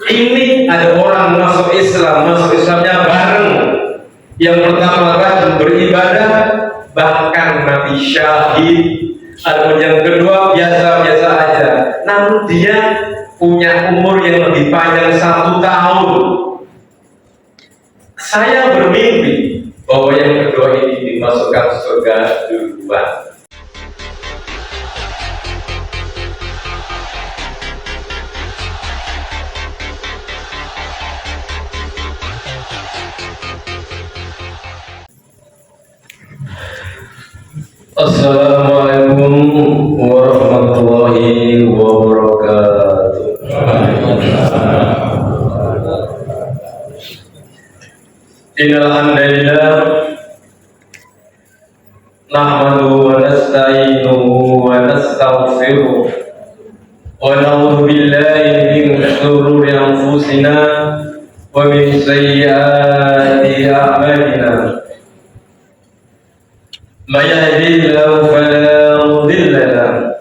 Ini ada orang masuk Islamnya bareng. Yang pertama rajin beribadah, bahkan mati syahid. Adapun yang kedua biasa-biasa aja, namun dia punya umur yang lebih panjang 1 tahun. Saya bermimpi bahwa yang kedua ini dimasukkan surga duluan. Assalamualaikum warahmatullahi wabarakatuh. Innal hamdalillah nahmaduhu wa nasta'inuhu wa nastaghfiruh wa na'udzu billahi min shururi anfusina wa min sayyiati a'malina. من يهده الله فلا مضل له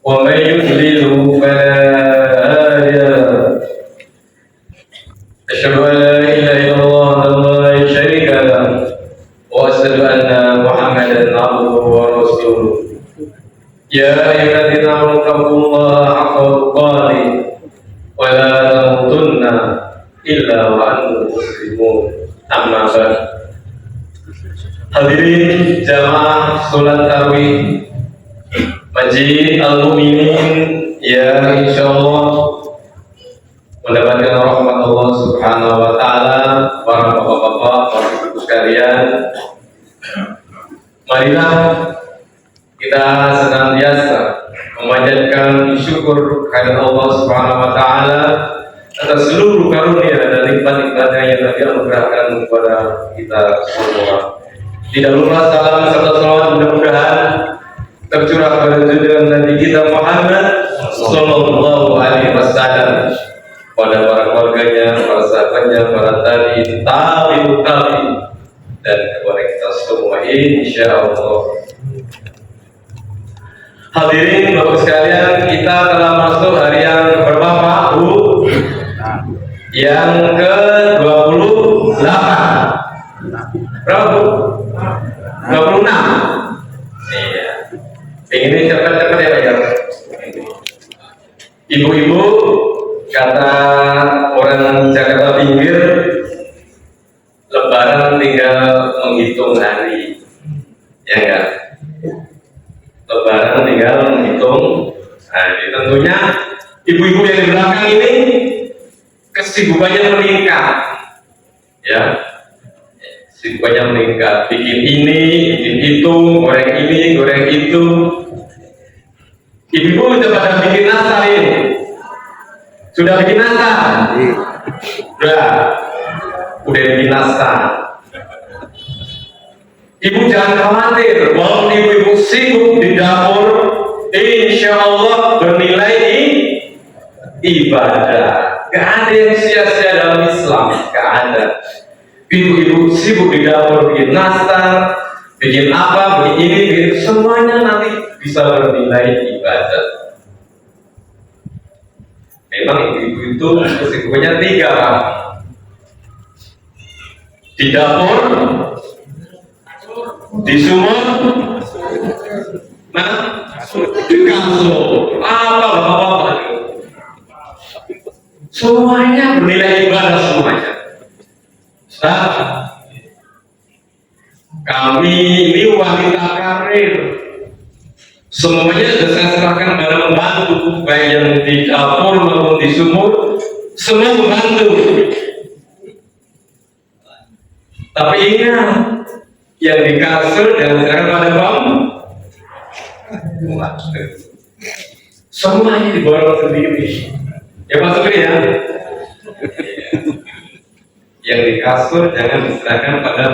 ومن يضلل فلا هادي له أشهد أن لا إله إلا الله وحده لا شريك له وأشهد أن محمدا عبده ورسوله يا أيها الذين آمنوا اتقوا الله حق تقاته ولا تموتن إلا وأنتم مسلمون أما بعد. Hadirin jamaah sholat tarawih Masjid Al-Mu'minin yang insyaallah mendapatkan rahmat Allah Subhanahu wa taala, para bapak-bapak, para ibu sekalian. Marilah kita senantiasa memanjatkan syukur kepada Allah Subhanahu wa taala atas seluruh karunia dan nikmat-nikmatnya yang telah dianugerahkan kepada kita semua. Tidak lupa salam serta salawat mudah-mudahan tercurah pada junjungan Nabi kita Muhammad Sallallahu Alaihi Wasallam, pada para keluarganya, para sahabatnya, para tabi'in, dan kepada kita semua insyaallah. Hadirin Bapak sekalian, kita telah masuk hari yang berapa Pak Bu? Yang ke-28. Berapa Bu? 26. Iya. Ini cepat-cepat ya Pak ya. Ibu-ibu, kata orang Jakarta pinggir, Lebaran tinggal menghitung hari, ya enggak? Lebaran tinggal menghitung hari. Tentunya ibu-ibu yang di belakang ini kesibukannya meningkat, ya. Kesibukannya meningkat, bikin ini, bikin itu, goreng ini, goreng itu. Ibu-ibu sudah pada bikin nastar ini? Sudah bikin nastar? Udah bikin nastar. Ibu jangan khawatir, walaupun ibu-ibu sibuk di dapur, insya Allah bernilai ibadah. Gak ada yang sia-sia dalam Islam, gak ada. Ibu-ibu sibuk di dapur bikin nastar, bikin apa, bikin ini, bikin semuanya nanti bisa bernilai ibadah. Memang ibu-ibu itu kesibukannya 3 Pak. Di dapur, di sumur, di kasur, apa bapak-bapak, semuanya bernilai ibadah semuanya. Kami ini wanita karir, semuanya sudah saya serahkan pada membantu, baik yang di dapur maupun di sumur, semua membantu. Tapi ingat, yang di kasur dan serahkan pada semuanya diborong sendiri. Ya Pak Sugri ya. Yang di kasur jangan diserahkan pada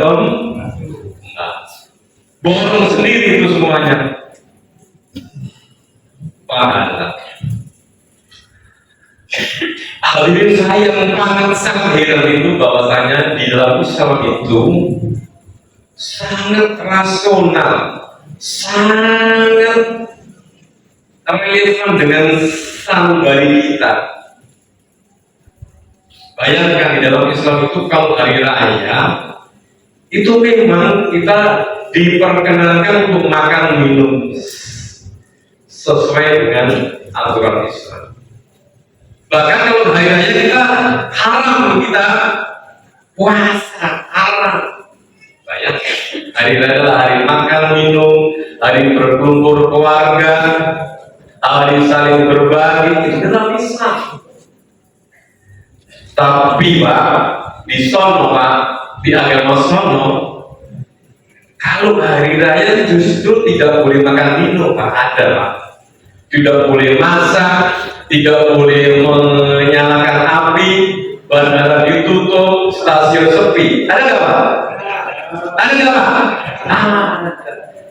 borong sendiri itu semuanya. Pahala. Hadirin saya sangat heran itu bahwasanya di dalam Islam itu sangat rasional, sangat relevan dengan sanubari kita. Bayangkan di dalam Islam itu kalau hari raya itu memang kita diperkenankan untuk makan minum sesuai dengan aturan Islam. Bahkan kalau hari raya kita haram kita puasa, haram. Bayangkan hari raya adalah hari makan minum, hari berkumpul keluarga, hari saling berbagi, itu dalam Islam. Tapi Pak, di sono Pak, di agama sono, kalau hari raya justru tidak boleh makan minum Pak, ada Pak. Tidak boleh masak, tidak boleh menyalakan api, bandara ditutup, stasiun sepi. Ada nggak Pak? Ada nggak Pak?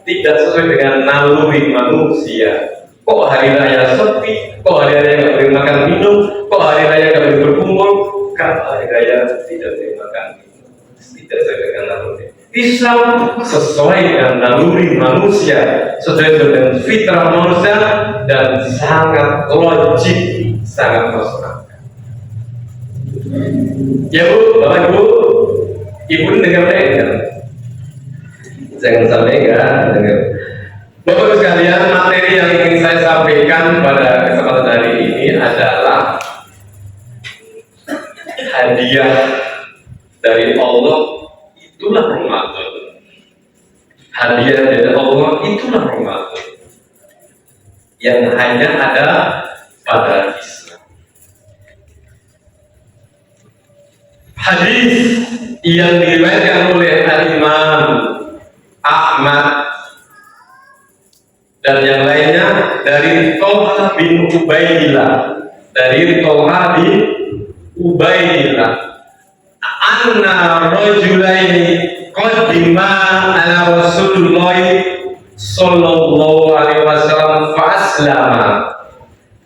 Tidak sesuai dengan naluri manusia. Kok hari raya sepi? Kok hari raya nggak boleh makan minum? Kok hari raya nggak boleh berkumpul? Kalau hari raya tidak boleh makan minum, tidak sesuai dengan naluri. Islam sesuai dengan naluri manusia, sesuai dengan fitrah manusia, dan sangat logik, sangat masuk akal. Ya Bu, Bapak Ibu, Ibu dengar kan? Jangan sampai enggak dengar. Bapak Ibu sekalian, materi yang ingin saya sampaikan pada kesempatan hari ini adalah hadiah dari Allah, itulah Ramadan. Hadiah dari Allah itulah Ramadan yang hanya ada pada Islam. Hadis yang diriwayatkan oleh Al-Imam Ahmad dan yang lainnya dari Thalhah bin Ubaidillah, anna rajulaini qadima ala Rasulullah sallallahu alaihi wasallam fa aslama.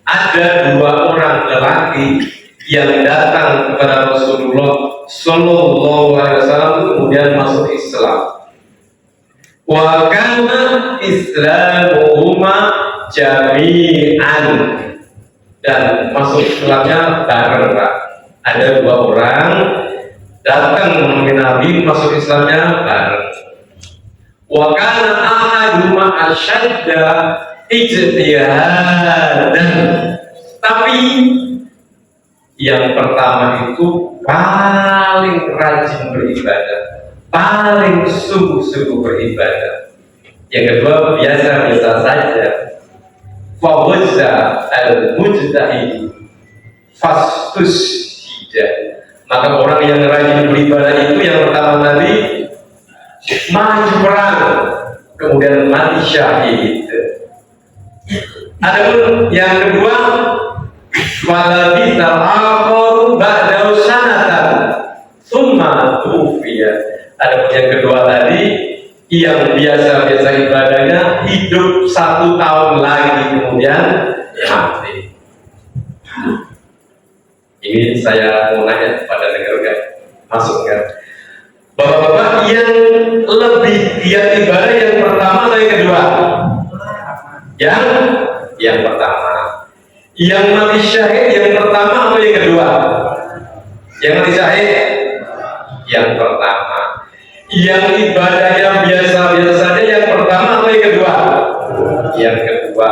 Ada dua orang lelaki yang datang kepada Rasulullah sallallahu alaihi wasallam kemudian masuk Islam. Wa kana islamuhuma jami'an, dan masuk Islamnya bareng Pak. Ada dua orang datang menemui Nabi, masuk Islamnya bareng. Wa kana ahaduma asyadda ijtihadan, tapi yang pertama itu paling rajin beribadah, paling sungguh-sungguh beribadah. Yang kedua biasa-biasa saja. Fawazza al-mujtahid fastusida, maka orang yang rajin beribadah itu yang pertama tadi maju perang, kemudian mati syahid. Adapun yang kedua, falabithal akharu ba'da sanatan tsumma tufiya. Adapun yang kedua tadi, yang biasa-biasa ibadahnya hidup 1 tahun lagi kemudian mati. Ini saya mau nanya pada negara masuk kan? Bapak-bapak yang lebih giat ibadah yang pertama atau yang kedua? Yang pertama. Yang mati syahid yang pertama atau yang kedua? Yang mati syahid yang pertama. Yang ibadahnya biasa-biasa saja yang pertama atau yang kedua? Yang kedua.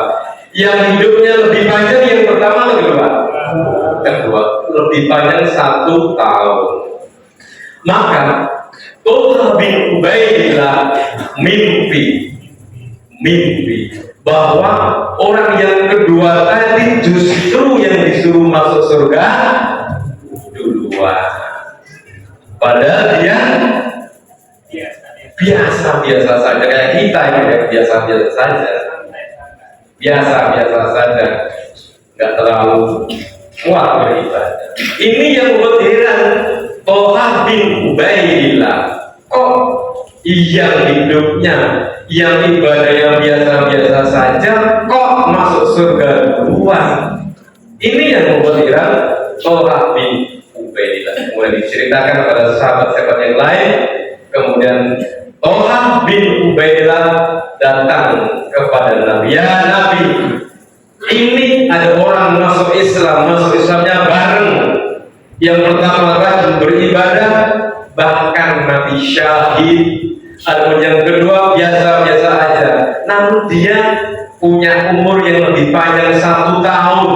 Yang hidupnya lebih panjang yang pertama atau kedua? Kedua. Lebih panjang 1 tahun. Maka Thalhah bin Ubaidillah mimpi bahwa orang yang kedua tadi justru yang disuruh masuk surga duluan. Padahal dia biasa-biasa saja, kayak kita ini ya, biasa-biasa saja, nggak terlalu kuat beribadah. Ini yang membuat heran Thalhah bin Ubaidillah, kok yang hidupnya, yang ibadahnya biasa-biasa saja, kok masuk surga duluan? Ini yang membuat heran Thalhah bin Ubaidillah. Mulai diceritakan kepada sahabat-sahabat yang lain, kemudian Thalhah bin Ubaidillah datang kepada Nabi. Ya Nabi, ini ada orang masuk Islamnya bareng. Yang pertama rajin beribadah, bahkan mati syahid. Adapun yang kedua biasa-biasa aja, namun dia punya umur yang lebih panjang 1 tahun.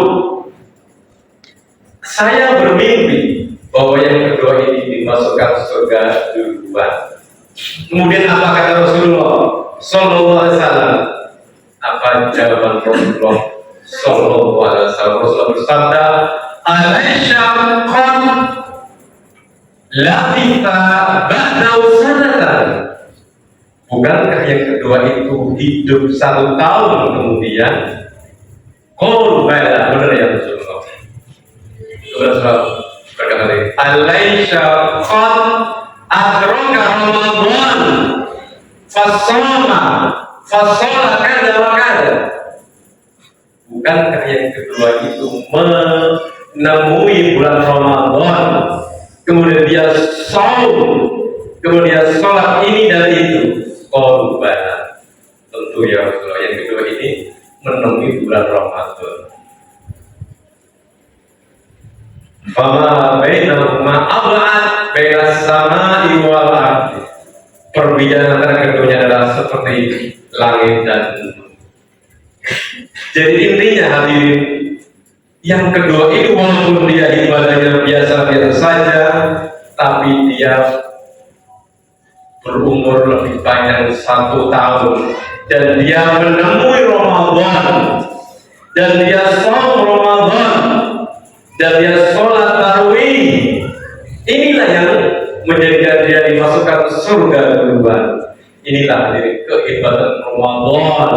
Saya bermimpi bahwa yang kedua ini dimasukkan surga duluan. Kemudian apa kata Rasulullah Sallallahu Alaihi Wasallam? Apa jawaban Rasulullah Sallallahu Alaihi Wasallam? Rasulullah bersabda, "Alaisha qad labitha ba'da sanatan." Bukankah yang kedua itu hidup 1 tahun kemudian? Qul bala, benar ya Rasulullah. Rasulullah berkata lagi, "Alaisha qad adraka Ramadan fasoma fasola kada wa kada." Bukankah yang kedua itu menemui bulan Ramadan, kemudian dia saum, kemudian sholat ini dan itu? Korban. Tentu ya Rasulullah, yang kedua ini menemui bulan Ramadan. Fama bainahuma ab'ad bainas sama'i wal ardi. Perbedaan antara keduanya adalah seperti langit dan bumi. Jadi intinya hadirin, yang kedua ini walaupun dia ibadahnya biasa-biasa saja, tapi dia berumur lebih panjang 1 tahun, dan dia menemui Ramadan, dan dia saum Ramadan, dan dia sholat tarawih. Inilah yang menjadikan dia dimasukkan surga duluan. Inilah kehebatan Ramadan,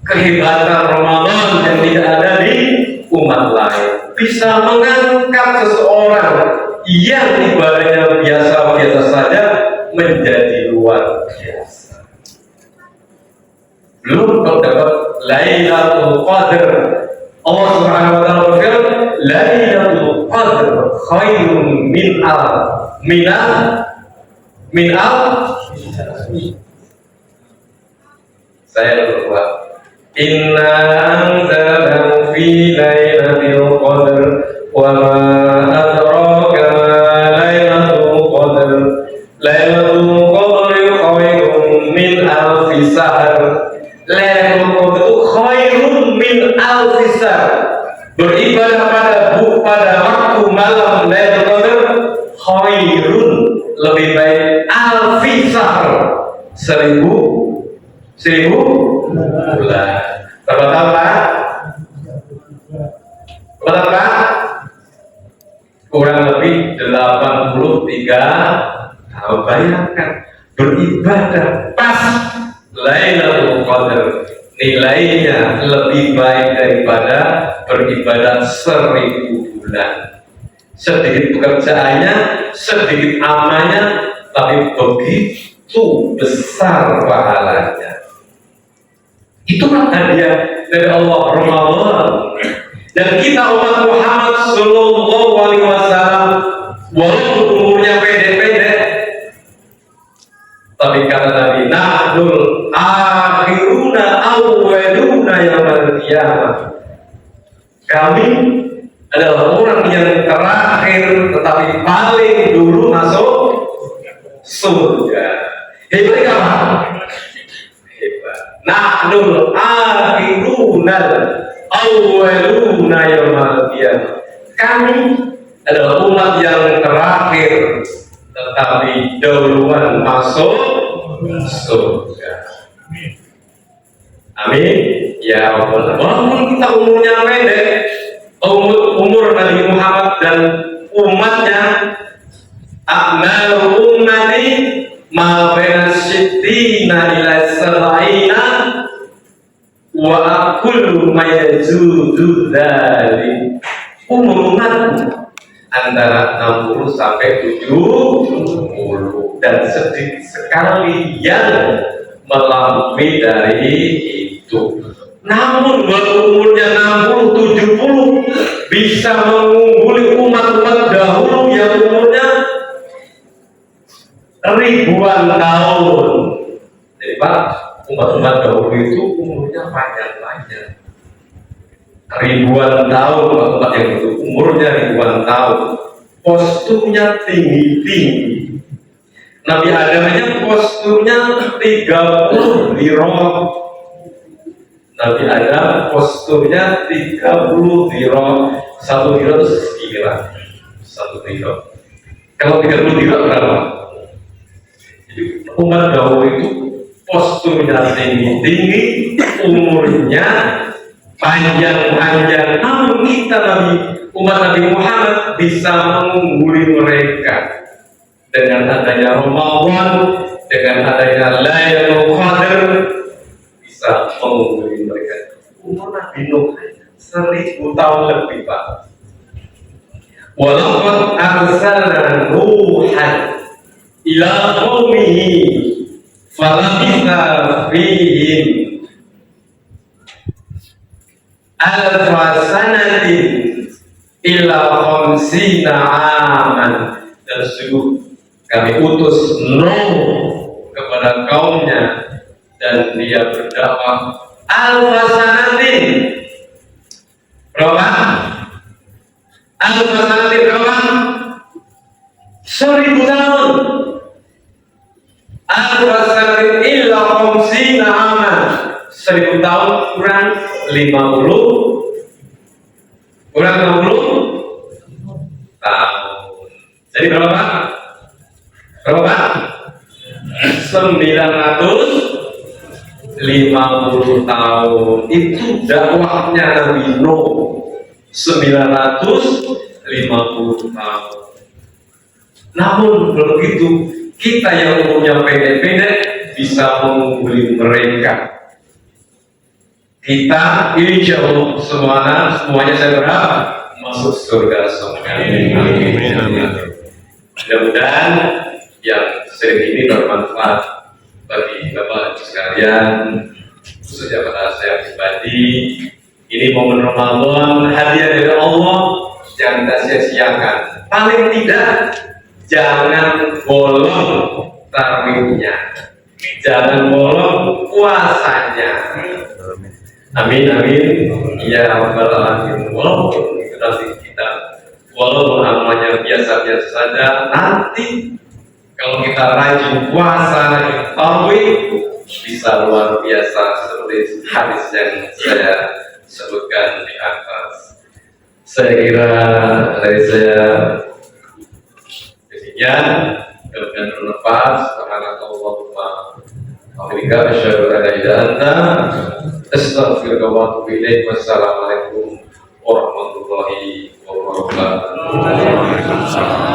kehebatan Ramadan yang tidak ada di umat lain. Bisa mengangkat seseorang yang ibadahnya biasa-biasa saja menjadi luar biasa. Belum terdapat Lailatul Qadar. Allah Subhanahu wa taala berfirman, "Lailatul Qadar khairun min saya berbuat. Inna anzalnahu fi lailatul qadar wa ma adraka ma lailatul qadar. Lailatul qadri khairun min alfi sahr." Lailatul qadar itu khairun min alfi sahr. Beribadah pada waktu malam Lailatul Qadar khairun, lebih baik alfi sahr, 1000 bulan. Berapa tahun Pak? Berapa Pak? Kurang lebih 83 tahun. Bayangkan beribadah pas Lailatul Qadar, nilainya lebih baik daripada beribadah 1000 bulan. Sedikit pekerjaannya, sedikit amalnya, tapi begitu besar pahalanya. Itulah hadiah dari Allah Ramadan. Dan kita umat Muhammad Sallallahu Alaihi Wasallam, walaupun umurnya pendek-pendek, tapi kata Nabi, "Nahnul akhiruna awwaluna yaumil qiyamah." Kami adalah orang yang terakhir tetapi paling dulu masuk surga. Hebat apa? Hebat. Nahnul akhiruna awwaluna yaumil qiyamah. Kami adalah umat yang terakhir tetapi duluan masuk surga. Amin ya Allah. Walaupun kita umurnya pendek, umur Nabi Muhammad dan umatnya, akmal ummati ma baina sittina ila sab'ina wa aqulu ma yajudu dzalik. Umur umat antara 60 sampai 70, dan sedikit sekali yang melampaui dari itu. Namun walaupun umurnya 60-70 bisa mengungguli umat-umat dahulu yang umurnya ribuan tahun. Jadi Pak, umat-umat dahulu itu umurnya panjang-panjang, ribuan tahun. Umat yang itu umurnya ribuan tahun. posturnya tinggi-tinggi. Nabi Adam aja posturnya 30 dirok. Nabi Adam posturnya 30 dirok. 1 dirok itu sekira 1 dirok. Kalau 30 dirok berapa? Jadi umat dahulu itu posturnya tinggi-tinggi, umurnya panjang-panjang. Namun kita umat Nabi Muhammad bisa mengungguli mereka dengan adanya Ramadan, dengan adanya Lailatul Qadar, bisa mengungguli mereka. Umur Nabi Nuh 1000 tahun lebih, Pak. Walaqad arsalna Nuhan ila qaumihi falabitha fihim alfa sanatin illa khamsina aman. Dan sungguh kami utus Nuh kepada kaumnya dan dia berdakwah alfa sanatin. Berapa? Alfa sanatin berapa? 1000 tahun. Alfa sanatin illa khamsina aman. 1000 tahun kurang 50 tahun. Jadi berapa? Berapa? 950 tahun. Itu dakwahnya Nabi Nuh. 950 tahun. Namun begitu kita yang umurnya pendek-pendek bisa mengungguli mereka. Kita insya Allah semuanya saya berharap masuk surga semuanya. Amin. Mudah-mudahan yang sering ini bermanfaat bagi Bapak Ibu sekalian, khususnya pada saya pribadi. Ini momen Ramadan, hadiah dari Allah, jangan kita sia-siakan. Paling tidak jangan bolong tarawihnya, jangan bolong puasanya. Amin amin ya rabbal alamin. Walaupun walaupun amalnya biasa-biasa saja, nanti kalau kita rajin puasa, tarawih bisa luar biasa seperti hadis yang saya sebutkan di atas. Saya kira dari saya demikian, kemudian bermanfaat. Subhanallahumma wa bihamdika asyhadu an la ilaha illa anta astaghfiruka wa atubu ilaik. Wassalamualaikum warahmatullahi wabarakatuh.